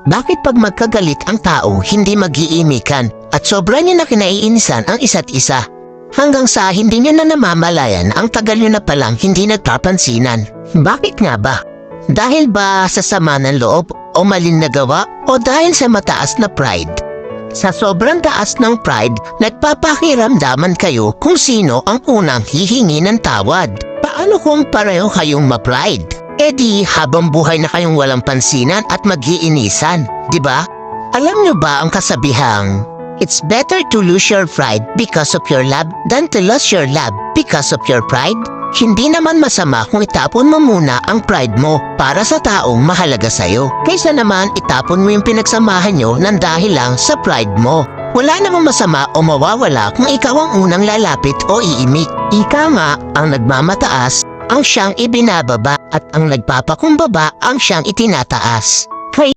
Bakit pag magkagalit ang tao, hindi mag-iimikan at sobra niya na kinaiinisan ang isa't isa? Hanggang sa hindi niya na namamalayan ang tagal niyo na palang hindi nagpapansinan. Bakit nga ba? Dahil ba sa sama ng loob o malin na gawa o dahil sa mataas na pride? Sa sobrang taas ng pride, nagpapakiramdaman kayo kung sino ang unang hihingi ng tawad. Paano kung pareho kayong ma-pride? E di habang buhay na kayong walang pansinan at mag-iinisan, di ba? Alam niyo ba ang kasabihang, it's better to lose your pride because of your love than to lose your love because of your pride? Hindi naman masama kung itapon mo muna ang pride mo para sa taong mahalaga sa'yo. Kaysa naman itapon mo yung pinagsamahan nyo ng dahil lang sa pride mo. Wala namang masama o mawawala kung ikaw ang unang lalapit o iimik. Ika nga, ang nagmamataas ang siyang ibinababa at ang nagpapakumbaba ang siyang itinataas.